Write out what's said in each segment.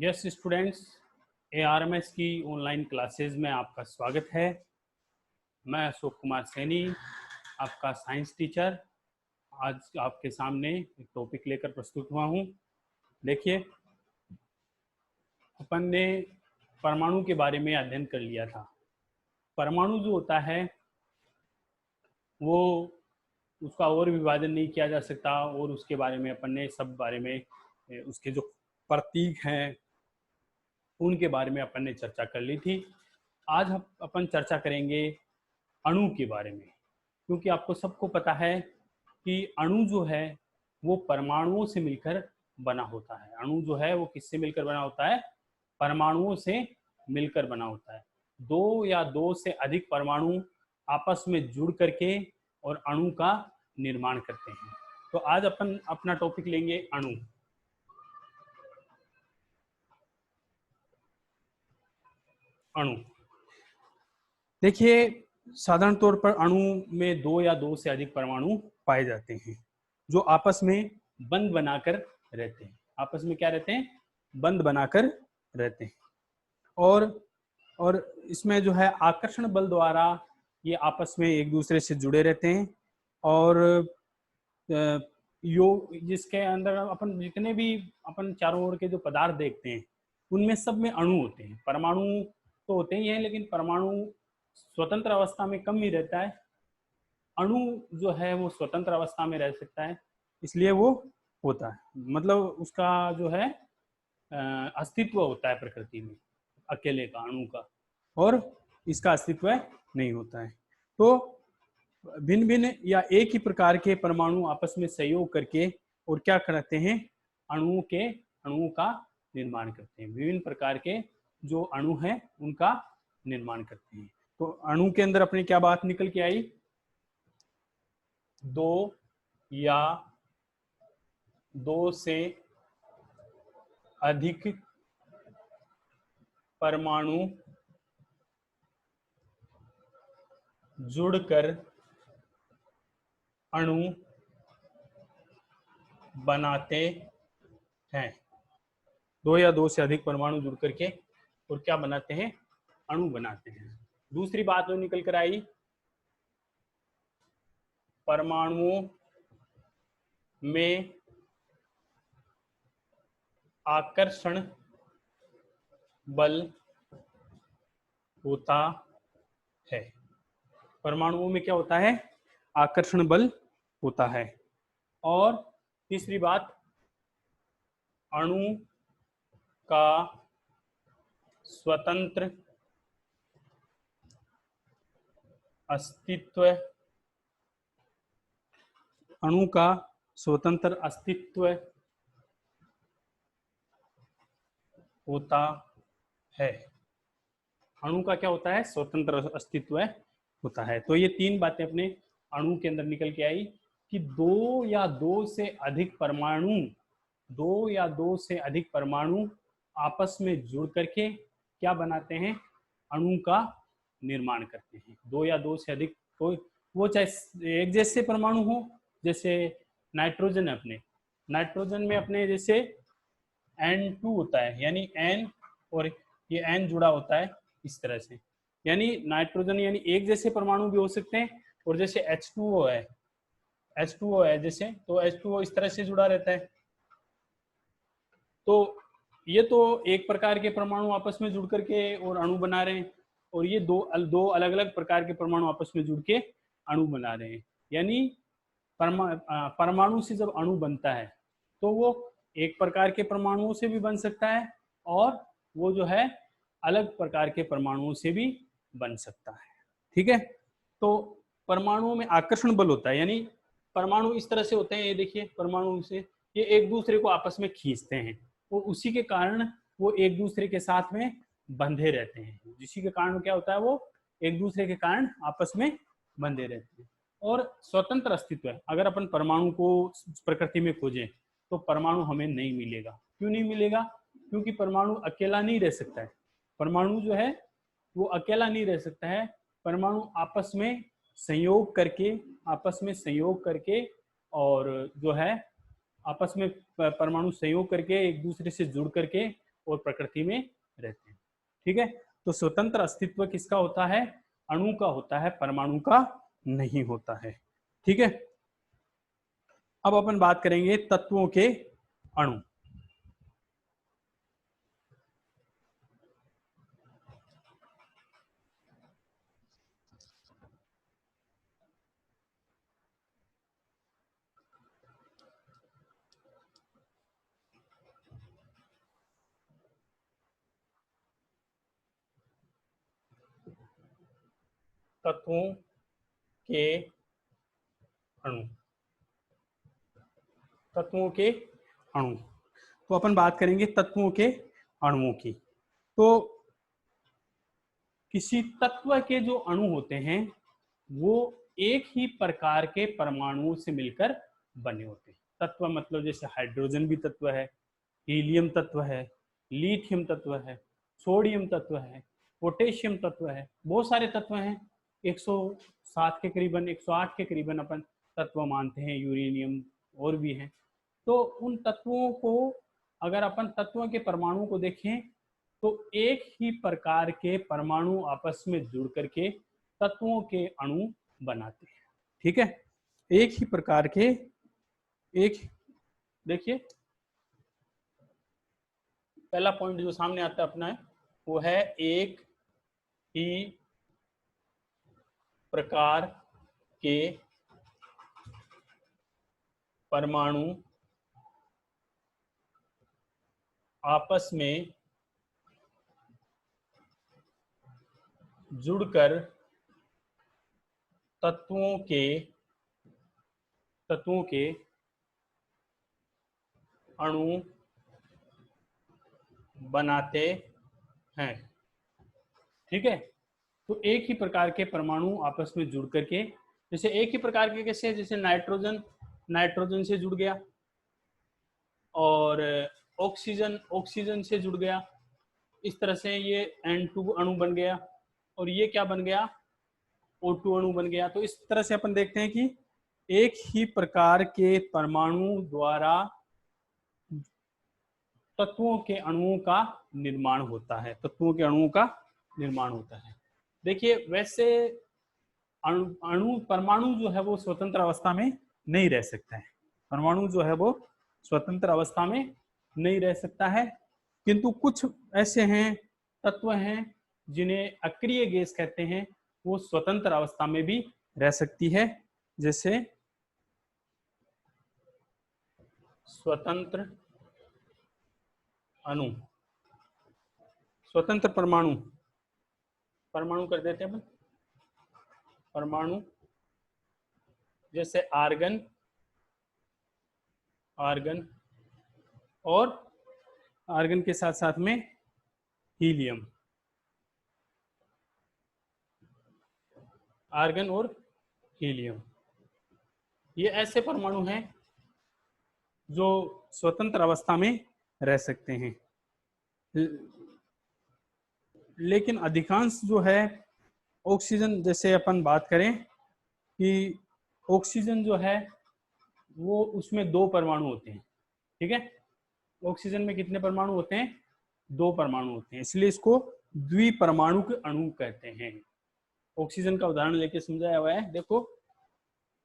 Yes students, ARMS की online classes में आपका स्वागत है। मैं अशोक कुमार सैनी, आपका साइंस टीचर, आज आपके सामने एक टॉपिक लेकर प्रस्तुत हुआ हूँ। देखिए, अपन ने परमाणु के बारे में अध्ययन कर लिया था। परमाणु जो होता है वो उसका और विभाजन नहीं किया जा सकता, और उसके बारे में अपन ने सब बारे में उसके जो प्रतीक हैं उनके बारे में अपन ने चर्चा कर ली थी। आज हम अपन चर्चा करेंगे अणु के बारे में, क्योंकि आपको सबको पता है कि अणु जो है वो परमाणुओं से मिलकर बना होता है। अणु जो है वो किससे मिलकर बना होता है? परमाणुओं से मिलकर बना होता है। दो या दो से अधिक परमाणु आपस में जुड़ करके और अणु का निर्माण करते हैं। तो आज अपन अपना टॉपिक लेंगे अणु। अणु देखिए, साधारण तौर पर अणु में दो या दो से अधिक परमाणु पाए जाते हैं जो आपस में बंध बनाकर रहते हैं। आपस में क्या रहते हैं? बंध बनाकर रहते हैं। और इसमें जो है आकर्षण बल द्वारा ये आपस में एक दूसरे से जुड़े रहते हैं। और जिसके अंदर अपन जितने भी अपन चारों ओर के जो पदार्थ देखते हैं उनमें सब में अणु होते हैं। परमाणु तो होते ही हैं, लेकिन परमाणु स्वतंत्र अवस्था में कम ही रहता है। अणु जो है वो स्वतंत्र अवस्था में रह सकता है, इसलिए वो होता है। मतलब उसका जो है अस्तित्व होता है प्रकृति में अकेले का, अणु का, और इसका अस्तित्व नहीं होता है। तो भिन्न भिन्न या एक ही प्रकार के परमाणु आपस में सहयोग करके और क्या करते हैं? अणुओं का निर्माण करते हैं। विभिन्न प्रकार के जो अणु हैं उनका निर्माण करते हैं। तो अणु के अंदर अपनी क्या बात निकल के आई? दो या दो से अधिक परमाणु जुड़कर अणु बनाते हैं। दो या दो से अधिक परमाणु जुड़ करके और क्या बनाते हैं? अणु बनाते हैं। दूसरी बात जो निकल कर आई, परमाणुओं में आकर्षण बल होता है। परमाणुओं में क्या होता है? आकर्षण बल होता है। और तीसरी बात, अणु का स्वतंत्र अस्तित्व, अणु का स्वतंत्र अस्तित्व होता है। अणु का क्या होता है? स्वतंत्र अस्तित्व होता है। तो ये तीन बातें अपने अणु के अंदर निकल के आई कि दो या दो से अधिक परमाणु आपस में जुड़ करके क्या बनाते हैं? अणु का निर्माण करते हैं। दो या दो से अधिक, तो वो चाहे एक जैसे परमाणु हो, जैसे नाइट्रोजन है अपने, नाइट्रोजन में अपने जैसे N2 होता है, यानी N और ये N जुड़ा होता है इस तरह से, यानी नाइट्रोजन यानी एक जैसे परमाणु भी हो सकते हैं। और जैसे H2O है जैसे, तो H2O इस तरह से जुड़ा रहता है। तो ये तो एक प्रकार के परमाणु आपस में जुड़ करके और अणु बना रहे हैं, और ये दो अलग अलग प्रकार के परमाणु आपस में जुड़ के अणु बना रहे हैं। यानी परमाणु से जब अणु बनता है तो वो एक प्रकार के परमाणुओं से भी बन सकता है, और वो जो है अलग प्रकार के परमाणुओं से भी बन सकता है। ठीक है। तो परमाणुओं में आकर्षण बल होता है, यानी परमाणु इस तरह से होते हैं, ये देखिए, परमाणु से ये एक दूसरे को आपस में खींचते हैं, और उसी के कारण वो एक दूसरे के साथ में बंधे रहते हैं। जिसी के कारण क्या होता है? वो एक दूसरे के कारण आपस में बंधे रहते हैं। और स्वतंत्र अस्तित्व है, अगर अपन परमाणु को प्रकृति में खोजें तो परमाणु हमें नहीं मिलेगा। क्यों नहीं मिलेगा? क्योंकि परमाणु अकेला नहीं रह सकता है। परमाणु जो है वो अकेला नहीं रह सकता है। परमाणु आपस में संयोग करके और जो है आपस में परमाणु संयोग करके एक दूसरे से जुड़ करके और प्रकृति में रहते हैं। ठीक है, तो स्वतंत्र अस्तित्व किसका होता है? अणु का होता है, परमाणु का नहीं होता है। ठीक है, अब अपन बात करेंगे तत्वों के अणु। तत्वों के अणु, तत्वों के अणु। तो अपन बात करेंगे तत्वों के अणुओं की। तो किसी तत्व के जो अणु होते हैं वो एक ही प्रकार के परमाणुओं से मिलकर बने होते हैं। तत्व मतलब जैसे हाइड्रोजन भी तत्व है, हीलियम तत्व है, लिथियम तत्व है, सोडियम तत्व है, पोटेशियम तत्व है, बहुत सारे तत्व हैं। 107 के करीबन, 108 के करीबन अपन तत्व मानते हैं, यूरेनियम और भी हैं। तो उन तत्वों को अगर अपन तत्वों के परमाणु को देखें तो एक ही प्रकार के परमाणु आपस में जुड़ करके तत्वों के अणु बनाते हैं। ठीक है, एक ही प्रकार के, एक, देखिए पहला पॉइंट जो सामने आता है अपना है वो है एक ही प्रकार के परमाणु आपस में जुड़कर तत्वों के अणु बनाते हैं। ठीक है, तो एक ही प्रकार के परमाणु आपस में जुड़ करके, जैसे एक ही प्रकार के कैसे, जैसे नाइट्रोजन नाइट्रोजन से जुड़ गया और ऑक्सीजन ऑक्सीजन से जुड़ गया, इस तरह से ये N2 अणु बन गया और ये क्या बन गया, O2 अणु बन गया। तो इस तरह से अपन देखते हैं कि एक ही प्रकार के परमाणु द्वारा तत्वों के अणुओं का निर्माण होता है, तत्वों के अणुओं का निर्माण होता है। देखिए वैसे अणु परमाणु जो है वो स्वतंत्र अवस्था में नहीं रह सकता है, परमाणु जो है वो स्वतंत्र अवस्था में नहीं रह सकता है, किंतु कुछ ऐसे हैं तत्व हैं जिन्हें अक्रिय गैस कहते हैं, वो स्वतंत्र अवस्था में भी रह सकती है। जैसे स्वतंत्र अणु, स्वतंत्र परमाणु, परमाणु कर देते हैं अपन, परमाणु जैसे आर्गन, आर्गन और आर्गन के साथ साथ में हीलियम, आर्गन और हीलियम, ये ऐसे परमाणु हैं जो स्वतंत्र अवस्था में रह सकते हैं। लेकिन अधिकांश जो है ऑक्सीजन, जैसे अपन बात करें कि ऑक्सीजन जो है वो उसमें 2 परमाणु होते हैं। ठीक है, ऑक्सीजन में कितने परमाणु होते हैं? 2 परमाणु होते हैं, इसलिए इसको द्विपरमाणुक अणु कहते हैं। ऑक्सीजन का उदाहरण लेके समझाया हुआ है, देखो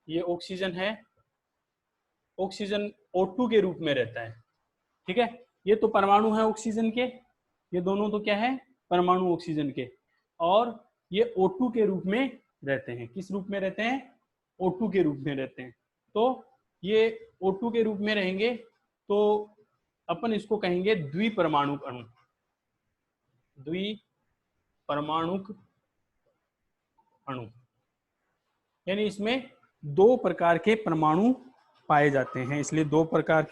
ये ऑक्सीजन है, ऑक्सीजन O2 के रूप में रहता है। ठीक है, ये तो परमाणु है ऑक्सीजन के, ये दोनों तो क्या है, परमाणु ऑक्सीजन के, और ये O2 के रूप में रहते हैं। किस रूप में रहते हैं? O2 के रूप में रहते हैं। तो ये O2 के रूप में रहेंगे तो अपन इसको कहेंगे द्विपरमाणुक अणु, द्विपरमाणुक अणु, यानी इसमें 2 प्रकार के परमाणु पाए जाते हैं, इसलिए 2 प्रकार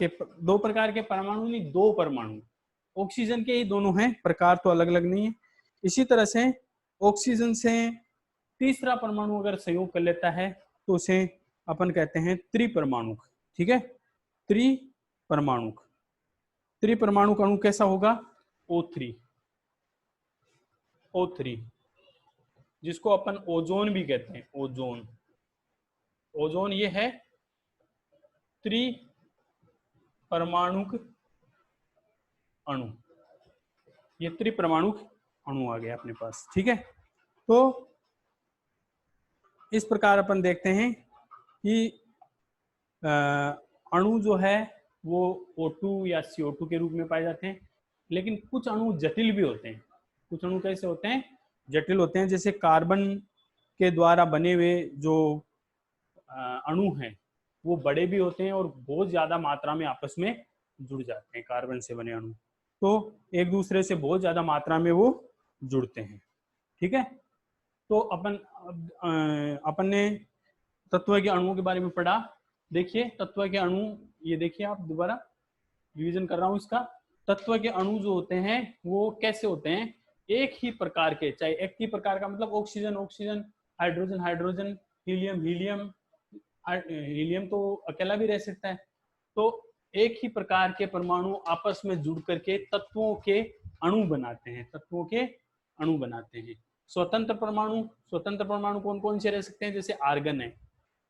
के परमाणु नहीं, 2 परमाणु ऑक्सीजन के ही दोनों हैं, प्रकार तो अलग अलग नहीं है। इसी तरह से ऑक्सीजन से तीसरा परमाणु अगर संयोग कर लेता है तो उसे अपन कहते हैं त्रिपरमाणुक। ठीक है, त्रिपरमाणुक, त्रिपरमाणुक अणु कैसा होगा? O3, O3 जिसको अपन ओजोन भी कहते हैं, ओजोन, ओजोन ये है त्रिपरमाणुक अणु। ये त्रिपरमाणुक अणु आ गया अपने पास। ठीक है, तो इस प्रकार अपन देखते हैं कि अणु जो है वो O2 या CO2 के रूप में पाए जाते हैं, लेकिन कुछ अणु जटिल भी होते हैं। कुछ अणु कैसे होते हैं? जटिल होते हैं। जैसे कार्बन के द्वारा बने हुए जो अणु हैं वो बड़े भी होते हैं और बहुत ज्यादा मात्रा में आपस में जुड़ जाते हैं। कार्बन से बने अणु तो एक दूसरे से बहुत ज्यादा मात्रा में वो जुड़ते हैं। ठीक है, तो अपन ने तत्व के अणुओं के बारे में पढ़ा। देखिए तत्व के अणु, ये देखिए आप, दोबारा रिवीजन कर रहा हूं इसका। तत्व के अणु जो होते हैं वो कैसे होते हैं? एक ही प्रकार के, चाहे एक ही प्रकार का मतलब oxygen oxygen, hydrogen hydrogen, helium helium. Helium तो अकेला भी रह सकता है। तो एक ही प्रकार के परमाणु आपस में जुड़ करके तत्वों के अणु बनाते हैं, तत्वों के अणु बनाते हैं। स्वतंत्र परमाणु कौन कौन से रह सकते हैं? जैसे आर्गन है,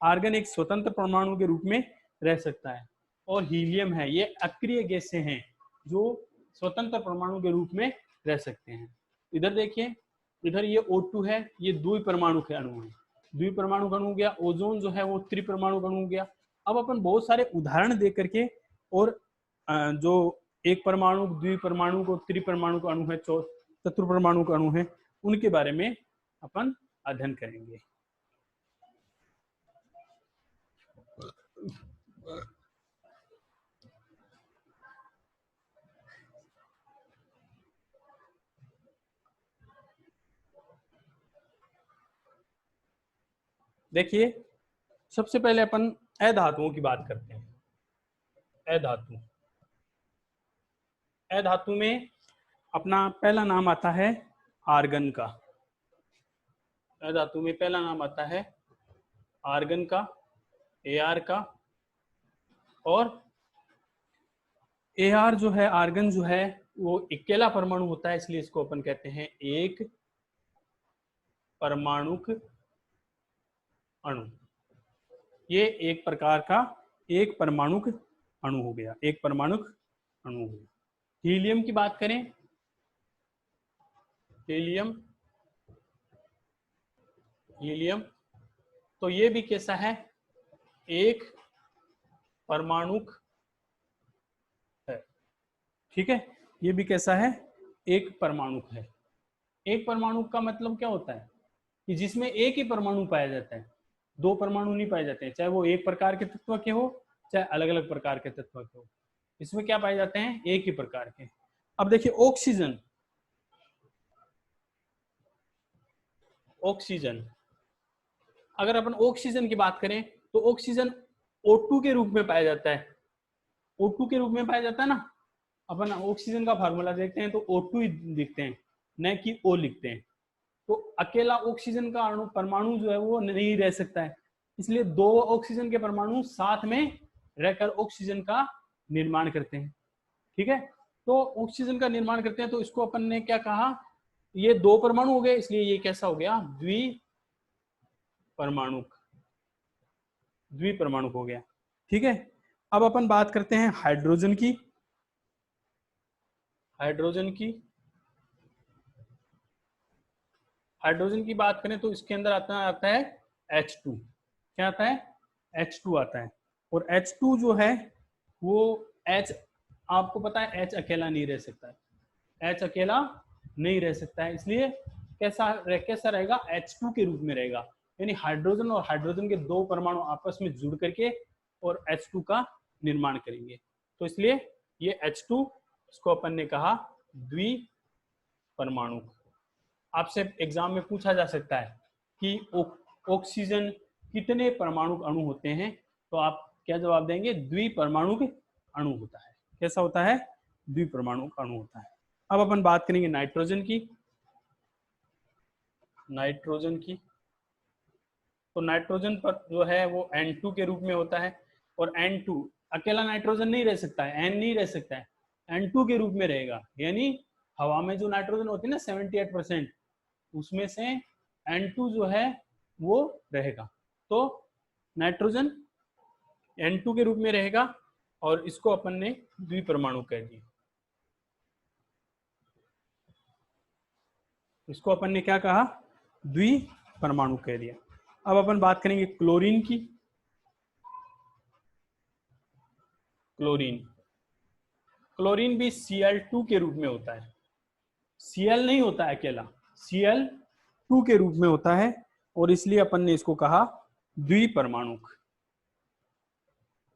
आर्गन एक स्वतंत्र परमाणु के रूप में रह सकता है। और हीलियम है, ये अक्रिय गैसें हैं जो स्वतंत्र परमाणु के रूप में रह सकते हैं। इधर देखिए, इधर ये O2 है, ये द्विपरमाणु के अणु है। द्विपरमाणु अणु हो गया। ओजोन जो है वो त्रिपरमाणु अणु हो गया। अब अपन बहुत सारे उदाहरण दे करके और जो एक परमाणु, द्विपरमाणु को, त्रिपरमाणु का अणु है, चतुर्परमाणु का अणु है, उनके बारे में अपन अध्ययन करेंगे। देखिए सबसे पहले अपन अधातुओं की बात करते हैं। अधातु, अधातु में अपना पहला नाम आता है आर्गन का। अधातु में पहला नाम आता है आर्गन का, Ar का। और Ar जो है, आर्गन जो है वो अकेला परमाणु होता है, इसलिए इसको अपन कहते हैं एक परमाणुक अणु। ये एक प्रकार का एक परमाणुक अणु हो गया, एक परमाणुक अणु हो गया। हीलियम की बात करें, हीलियम, हीलियम तो ये भी कैसा है? एक परमाणुक है। ठीक है, ये भी कैसा है? एक परमाणुक है। एक परमाणु का मतलब क्या होता है? कि जिसमें एक ही परमाणु पाया जाता है, दो परमाणु नहीं पाए जाते हैं, चाहे वो एक प्रकार के तत्व के हो चाहे अलग अलग प्रकार के तत्व के हो। इसमें क्या पाए जाते हैं? एक ही प्रकार के। अब देखिए ऑक्सीजन, ऑक्सीजन, अगर अपन ऑक्सीजन की बात करें तो ऑक्सीजन O2 के रूप में पाया जाता है। O2 के रूप में पाया जाता है ना। अपन ऑक्सीजन का फार्मूला देखते हैं तो O2 ही लिखते हैं, न कि O लिखते हैं। तो अकेला ऑक्सीजन का अणु, परमाणु जो है वो नहीं रह सकता है, इसलिए दो ऑक्सीजन के परमाणु साथ में रहकर ऑक्सीजन का निर्माण करते हैं। ठीक है, तो ऑक्सीजन का निर्माण करते हैं, तो इसको अपन ने क्या कहा? ये दो परमाणु हो गए, इसलिए ये कैसा हो गया? द्विपरमाणुक, द्विपरमाणुक हो गया। ठीक है, अब अपन बात करते हैं हाइड्रोजन की। हाइड्रोजन की, हाइड्रोजन की बात करें तो इसके अंदर आता है H2। क्या आता है? H2 आता है। और H2 जो है वो H, आपको पता है H अकेला नहीं रह सकता है, H अकेला नहीं रह सकता है, इसलिए कैसा रहेगा? H2 के रूप में रहेगा। यानी हाइड्रोजन और हाइड्रोजन के दो परमाणु आपस में जुड़ करके और H2 का निर्माण करेंगे। तो इसलिए ये H2, इसको अपन ने कहा द्विपरमाणु। आपसे एग्जाम में पूछा जा सकता है कि ऑक्सीजन कितने परमाणु अणु होते हैं, तो आप क्या जवाब देंगे? द्विपरमाणु अणु होता है। कैसा होता है? द्विपरमाणु अणु होता है। अब अपन बात करेंगे नाइट्रोजन की। नाइट्रोजन की, तो नाइट्रोजन पर जो है वो N2 के रूप में होता है। और N2 अकेला नाइट्रोजन नहीं रह सकता है, N नहीं रह सकता है, N2 के रूप में रहेगा। यानी हवा में जो नाइट्रोजन होती है ना 78%, उसमें से N2 जो है वो रहेगा। तो नाइट्रोजन N2 के रूप में रहेगा और इसको अपन ने द्विपरमाणु कह दिया। इसको अपन ने क्या कहा, द्विपरमाणु कह दिया। अब अपन बात करेंगे क्लोरीन की। क्लोरीन, क्लोरीन भी Cl2 के रूप में होता है, Cl नहीं होता है अकेला, Cl2 के रूप में होता है, और इसलिए अपन ने इसको कहा द्विपरमाणुक।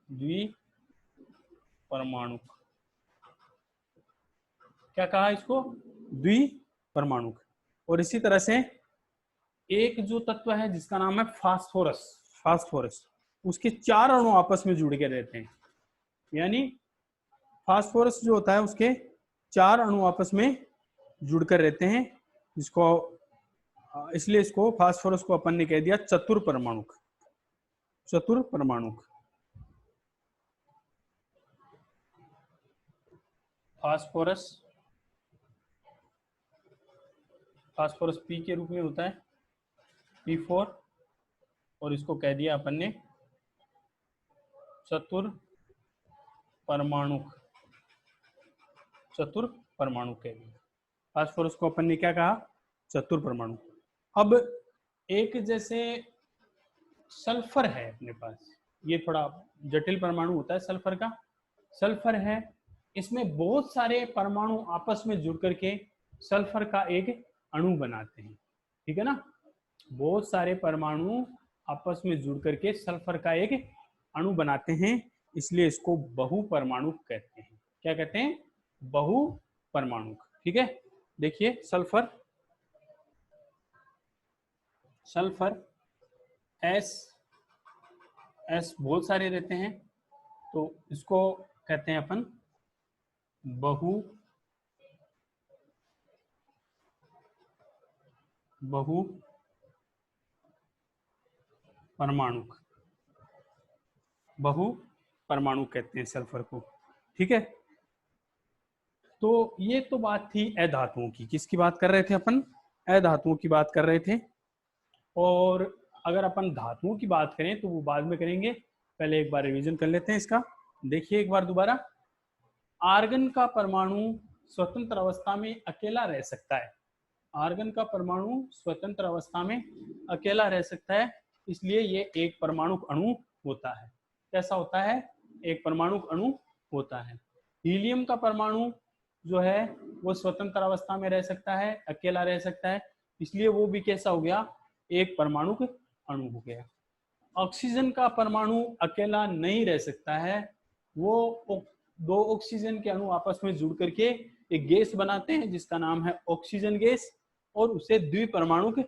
द्विपरमाणुक क्या कहा इसको, द्विपरमाणुक। और इसी तरह से एक जो तत्व है जिसका नाम है फास्फोरस, फास्फोरस उसके 4 अणु आपस में जुड़ के रहते हैं, यानी फास्फोरस जो होता है उसके 4 अणु आपस में जुड़कर रहते हैं, इसको इसलिए इसको फास्फोरस को अपन ने कह दिया चतुर्परमाणुक। चतुर्परमाणुक फास्फोरस, फास्फोरस P के रूप में होता है, P4, और इसको कह दिया अपन ने चतुर्परमाणुक। चतुर्परमाणुक कह दिया, फास्फोरस को अपन ने क्या कहा, चतुर्परमाणु। अब एक जैसे सल्फर है अपने पास, ये थोड़ा जटिल परमाणु होता है सल्फर का। सल्फर है, इसमें बहुत सारे परमाणु आपस में जुड़ करके सल्फर का एक अणु बनाते हैं, ठीक है ना। बहुत सारे परमाणु आपस में जुड़ करके सल्फर का एक अणु बनाते हैं, इसलिए इसको बहुपरमाणुक कहते हैं। क्या कहते हैं, बहुपरमाणुक, ठीक है। देखिए सल्फर, सल्फर एस बहुत सारे रहते हैं, तो इसको कहते हैं अपन बहुपरमाणुक, बहुपरमाणुक कहते हैं सल्फर को, ठीक है। तो ये तो बात थी अधातुओं की। किसकी बात कर रहे थे अपन, अधातुओं की बात कर रहे थे। और अगर अपन धातुओं की बात करें तो वो बाद में करेंगे, पहले एक बार रिवीजन कर लेते हैं इसका। देखिए एक बार दोबारा, आर्गन का परमाणु स्वतंत्र अवस्था में अकेला रह सकता है। आर्गन का परमाणु स्वतंत्र अवस्था में अकेला रह सकता है, इसलिए ये एक परमाणुक अणु होता है। कैसा होता है, एक परमाणुक अणु होता है। हीलियम का परमाणु जो है वो स्वतंत्र अवस्था में रह सकता है, अकेला रह सकता है, इसलिए वो भी कैसा हो गया, एक परमाणुक अणु हो गया। ऑक्सीजन का परमाणु अकेला नहीं रह सकता है, वो 2 ऑक्सीजन के अणु आपस में जुड़ करके एक गैस बनाते हैं जिसका नाम है ऑक्सीजन गैस, और उसे द्विपरमाणुक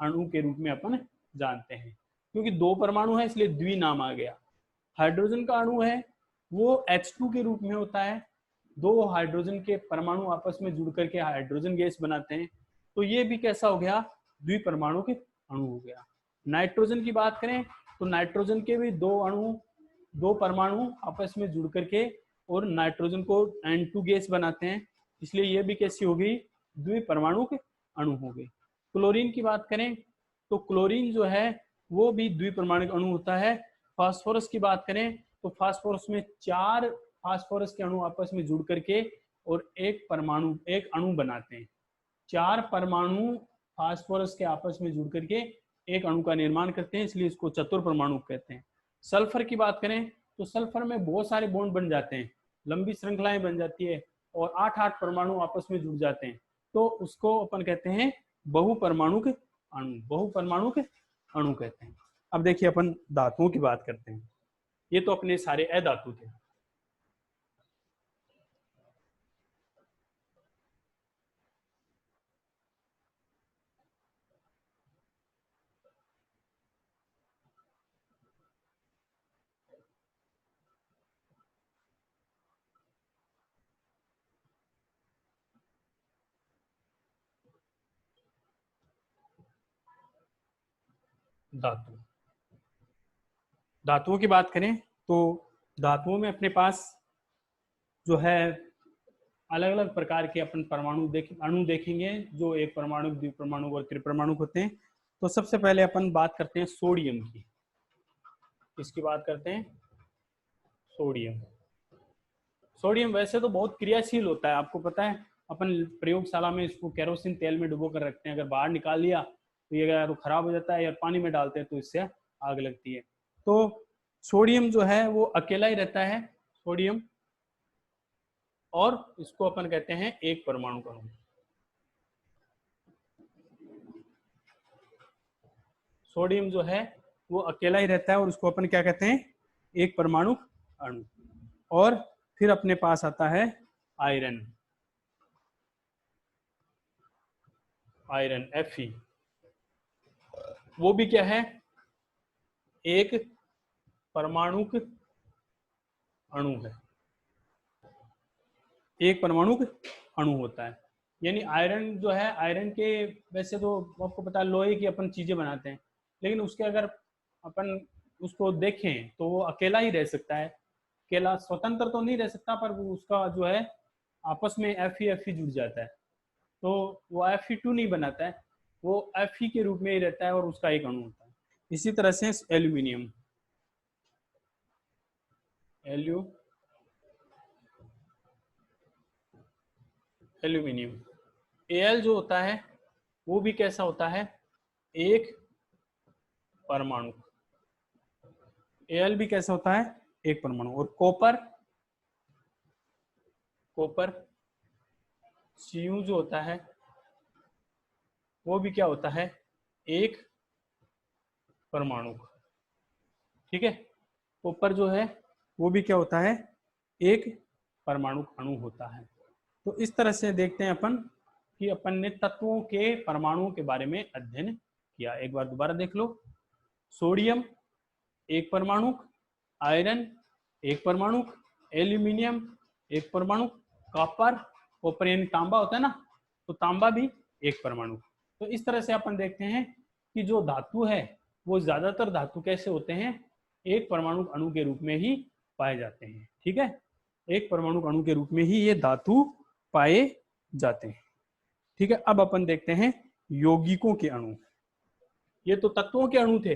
अणु के रूप में अपन जानते हैं। क्योंकि 2 परमाणु है इसलिए द्वि नाम आ गया। हाइड्रोजन का अणु है वो H2 के रूप में होता है, 2 हाइड्रोजन के परमाणु आपस में जुड़ करके हाइड्रोजन गैस बनाते हैं, तो ये भी कैसा हो गया, द्विपरमाणुक अणु हो गया। नाइट्रोजन की बात करें तो नाइट्रोजन के भी 2 अणु, 2 परमाणु आपस में जुड़ करके और नाइट्रोजन को N2 गैस बनाते हैं, इसलिए ये भी कैसी हो गई, द्विपरमाणुक अणु हो गई। क्लोरीन की बात करें तो क्लोरीन जो है वो भी द्विपरमाणुक अणु होता है। फास्फोरस की बात करें तो फास्फोरस में 4 फास्फोरस के अणु आपस में जुड़ करके और एक परमाणु, एक अणु बनाते हैं। 4 परमाणु फास्फोरस के आपस में जुड़ करके एक अणु का निर्माण करते हैं, इसलिए इसको चतुर्परमाणु कहते हैं। सल्फर की बात करें तो सल्फर में बहुत सारे बॉन्ड बन जाते हैं, लंबी श्रृंखलाएं बन जाती है और 8 परमाणु आपस में जुड़ जाते हैं, तो उसको अपन कहते हैं बहुपरमाणुक अणु, बहुपरमाणुक अणु कहते हैं। अब देखिए अपन धातुओं की बात करते हैं। ये तो अपने सारे अधातु थे। धातु, धातुओं की बात करें तो धातुओं में अपने पास जो है अलग अलग प्रकार के अपन परमाणु अणु देखेंगे, जो एक परमाणु, द्विपरमाणु और त्रिपरमाणु होते हैं। तो सबसे पहले अपन बात करते हैं सोडियम की। इसकी बात करते हैं सोडियम। सोडियम वैसे तो बहुत क्रियाशील होता है, आपको पता है अपन प्रयोगशाला में इसको केरोसिन तेल में डुबो कर रखते हैं, अगर बाहर निकाल लिया तो ये अगर खराब हो जाता है, या पानी में डालते हैं तो इससे आग लगती है। तो सोडियम जो है वो अकेला ही रहता है, सोडियम, और इसको अपन कहते हैं एक परमाणु अणु। सोडियम जो है वो अकेला ही रहता है और उसको अपन क्या कहते हैं, एक परमाणु अणु। और फिर अपने पास आता है आयरन, आयरन Fe, वो भी क्या है, एक परमाणुक अणु है, एक परमाणुक अणु होता है। यानी आयरन जो है, आयरन के वैसे तो आपको पता है लोहे की अपन चीजें बनाते हैं, लेकिन उसके अगर अपन उसको देखें तो वो अकेला ही रह सकता है, अकेला स्वतंत्र तो नहीं रह सकता, पर वो उसका जो है आपस में Fe जुड़ जाता है, तो वो Fe2 नहीं बनाता है, वो Fe के रूप में ही रहता है और उसका एक अणु होता है। इसी तरह से एल्यूमिनियम, एल्यूमिनियम Al जो होता है वो भी कैसा होता है, एक परमाणु, Al भी कैसा होता है, एक परमाणु। और कॉपर, कॉपर Cu जो होता है वो भी क्या होता है, एक परमाणु। ठीक है, कॉपर जो है वो भी क्या होता है, एक परमाणु अणु होता है। तो इस तरह से देखते हैं अपन कि अपन ने तत्वों के परमाणुओं के बारे में अध्ययन किया। एक बार दोबारा देख लो, सोडियम एक परमाणु, आयरन एक परमाणु, एल्यूमिनियम एक परमाणु, कॉपर, कॉपर यानी तांबा होता है ना, तो तांबा भी एक परमाणु। तो इस तरह से अपन देखते हैं कि जो धातु है वो ज्यादातर धातु कैसे होते हैं, एक परमाणु अणु के रूप में ही पाए जाते हैं। ठीक है, एक परमाणु अणु के रूप में ही ये धातु पाए जाते हैं। ठीक है, अब अपन देखते हैं यौगिकों के अणु। ये तो तत्वों के अणु थे,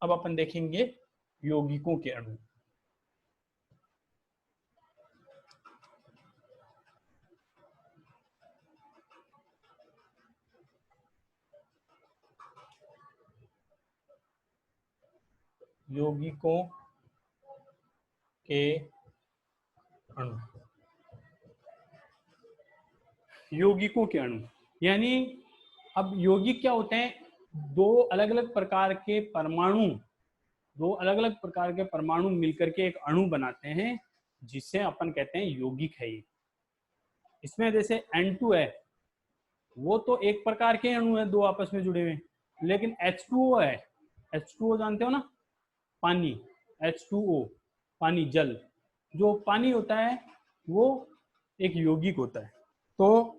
अब अपन देखेंगे यौगिकों के अणु। यौगिकों के अणु, यौगिकों के अणु यानी अब यौगिक क्या होते हैं, दो अलग अलग प्रकार के परमाणु, दो अलग अलग प्रकार के परमाणु मिलकर के एक अणु बनाते हैं, जिसे अपन कहते हैं यौगिक है ये। इसमें जैसे N2 है, वो तो एक प्रकार के अणु है, दो आपस में जुड़े हुए, लेकिन H2O है, H2O जानते हो ना, पानी, H2O पानी, जल, जो पानी होता है वो एक यौगिक होता है। तो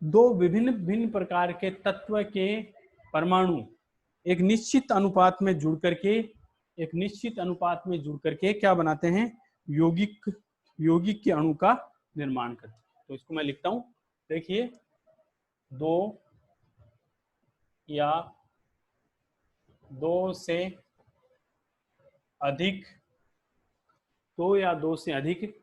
दो विभिन्न भिन्न प्रकार के तत्व के परमाणु एक निश्चित अनुपात में जुड़ करके, एक निश्चित अनुपात में जुड़ करके क्या बनाते हैं, यौगिक, यौगिक के अणु का निर्माण करते हैं। तो इसको मैं लिखता हूं, देखिए, दो या दो से अधिक, दो या दो से अधिक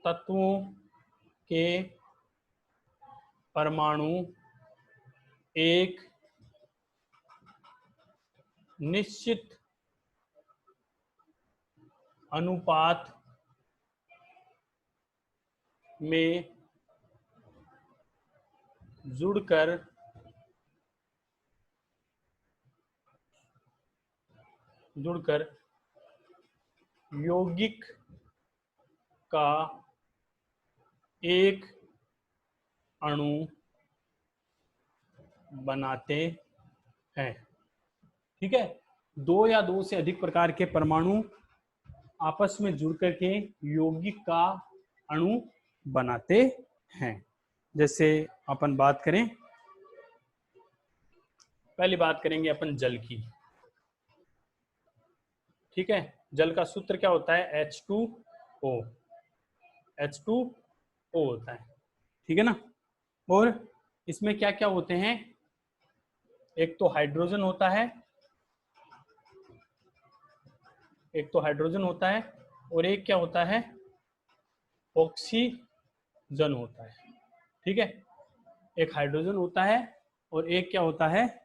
तत्वों के परमाणु एक निश्चित अनुपात में जुड़कर यौगिक का एक अणु बनाते हैं। ठीक है, दो या दो से अधिक प्रकार के परमाणु आपस में जुड़ करके यौगिक का अणु बनाते हैं। जैसे अपन बात करें, पहली बात करेंगे अपन जल की। ठीक है, जल का सूत्र क्या होता है, H2O, H2O होता है। ठीक है ना, और इसमें क्या क्या होते हैं, एक तो हाइड्रोजन होता है, एक तो हाइड्रोजन होता है और एक क्या होता है, ऑक्सीजन होता है। ठीक है, एक हाइड्रोजन होता है और एक क्या होता है,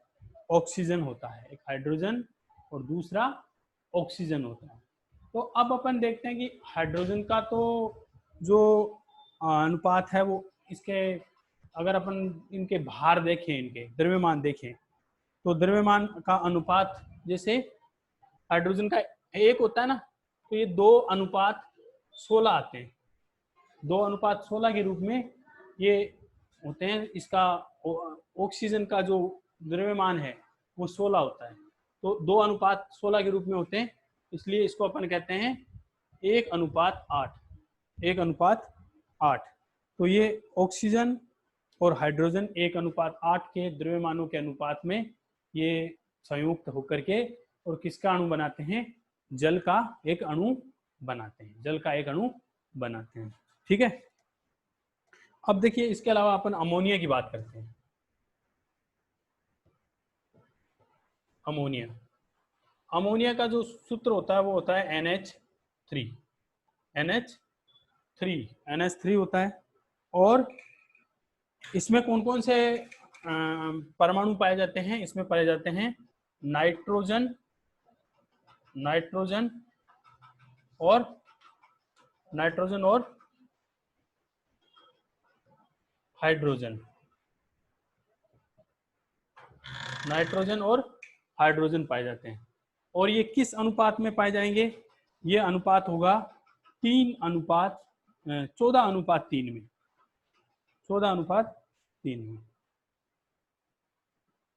ऑक्सीजन होता है। एक हाइड्रोजन और दूसरा ऑक्सीजन होता है। तो अब अपन देखते हैं कि हाइड्रोजन का तो जो अनुपात है वो इसके, अगर अपन इनके भार देखें, इनके द्रव्यमान देखें, तो द्रव्यमान का अनुपात जैसे हाइड्रोजन का एक होता है ना, तो ये 2:16 आते हैं। 2:16 के रूप में ये होते हैं। इसका ऑक्सीजन का जो द्रव्यमान है वो 16 होता है, तो 2:16 के रूप में होते हैं। इसलिए इसको अपन कहते हैं 1:8। 1:8। तो ये ऑक्सीजन और हाइड्रोजन 1:8 के द्रव्यमानों के अनुपात में ये संयुक्त होकर के और किसका अणु बनाते हैं, जल का एक अणु बनाते हैं। जल का एक अणु बनाते हैं। ठीक है, अब देखिए इसके अलावा अपन अमोनिया की बात करते हैं। अमोनिया, अमोनिया का जो सूत्र होता है वो होता है NH3। NH3 होता है। और इसमें कौन कौन से परमाणु पाए जाते हैं, इसमें पाए जाते हैं नाइट्रोजन, नाइट्रोजन और हाइड्रोजन। नाइट्रोजन और हाइड्रोजन पाए जाते हैं। और ये किस अनुपात में पाए जाएंगे, ये अनुपात होगा 14:3 में। 14:3 में,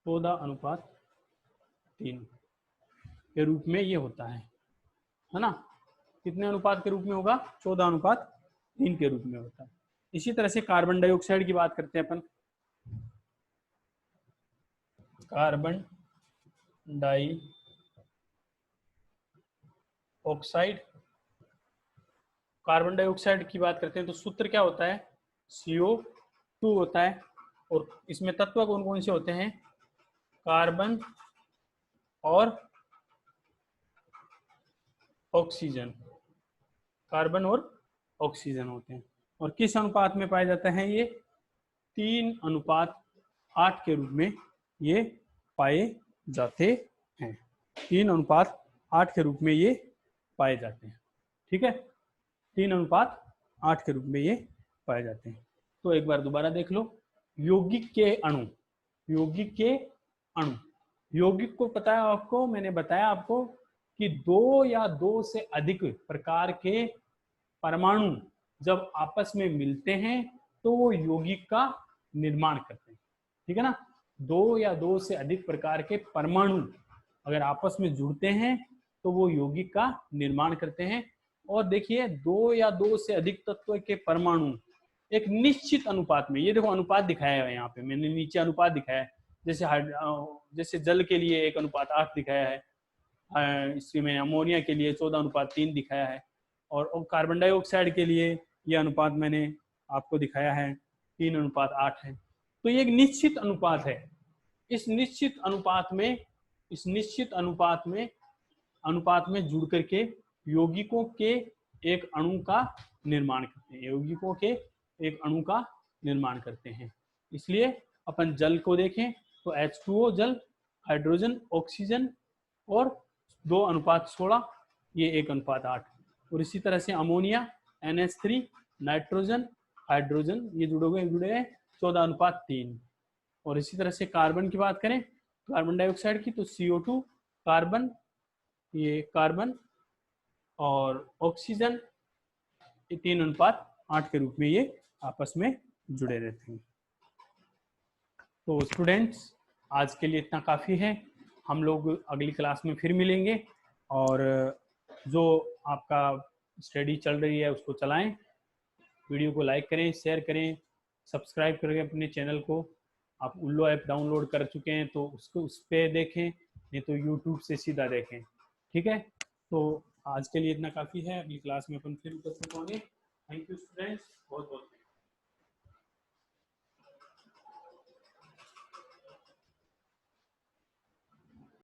14:3 के रूप में ये होता है ना। कितने अनुपात के रूप में होगा, 14:3 के रूप में होता है। इसी तरह से कार्बन डाइऑक्साइड की बात करते हैं अपन। कार्बन डाइऑक्साइड, कार्बन डाइऑक्साइड की बात करते हैं तो सूत्र क्या होता है, CO2 होता है। और इसमें तत्व कौन कौन से होते हैं, कार्बन और ऑक्सीजन। कार्बन और ऑक्सीजन होते हैं। और किस अनुपात में पाए जाते हैं, ये 3:8 के रूप में ये पाए जाते हैं। 3:8 के रूप में ये पाए जाते हैं। ठीक है, 3:8 के रूप में ये पाए जाते हैं। तो एक बार दोबारा देख लो, यौगिक के अणु, यौगिक के अणु, यौगिक को पता है आपको, मैंने बताया आपको कि 2 या 2 से अधिक प्रकार के परमाणु जब आपस में मिलते हैं तो वो यौगिक का निर्माण करते हैं। ठीक है ना, 2 या 2 से अधिक प्रकार के परमाणु अगर आपस में जुड़ते हैं तो वो यौगिक का निर्माण करते हैं। और देखिए 2 या 2 से अधिक तत्व के परमाणु एक निश्चित अनुपात में, ये देखो अनुपात दिखाया है यहाँ पे, मैंने नीचे अनुपात दिखाया है। जैसे जल के लिए 1:8 दिखाया है, इसमें मैंने अमोनिया के लिए 14:3 दिखाया है। और कार्बन डाइऑक्साइड के लिए यह अनुपात मैंने आपको दिखाया है 3:8 है। तो ये एक निश्चित अनुपात है। इस निश्चित अनुपात में जुड़ करके यौगिकों के एक अणु का निर्माण करते हैं, यौगिकों के एक अणु का निर्माण करते हैं। इसलिए अपन जल को देखें तो H2O जल, हाइड्रोजन, ऑक्सीजन और 2:16, ये 1:8। और इसी तरह से अमोनिया NH3, नाइट्रोजन, हाइड्रोजन, ये जुड़े हैं 14:3। और इसी तरह से कार्बन की बात करें, कार्बन डाइऑक्साइड की, तो CO2, कार्बन, ये कार्बन और ऑक्सीजन, 3:8 के रूप में ये आपस में जुड़े रहते हैं। तो स्टूडेंट्स आज के लिए इतना काफ़ी है। हम लोग अगली क्लास में फिर मिलेंगे। और जो आपका स्टडी चल रही है उसको चलाएं, वीडियो को लाइक करें, शेयर करें, सब्सक्राइब करें अपने चैनल को। आप उल्लो ऐप डाउनलोड कर चुके हैं तो उसको उस पर देखें, नहीं तो यूट्यूब से सीधा देखें। ठीक है, तो आज के लिए इतना काफ़ी है। अगली क्लास में अपन फिर उपस्थित होंगे। थैंक यू स्टूडेंट्स, बहुत बहुत।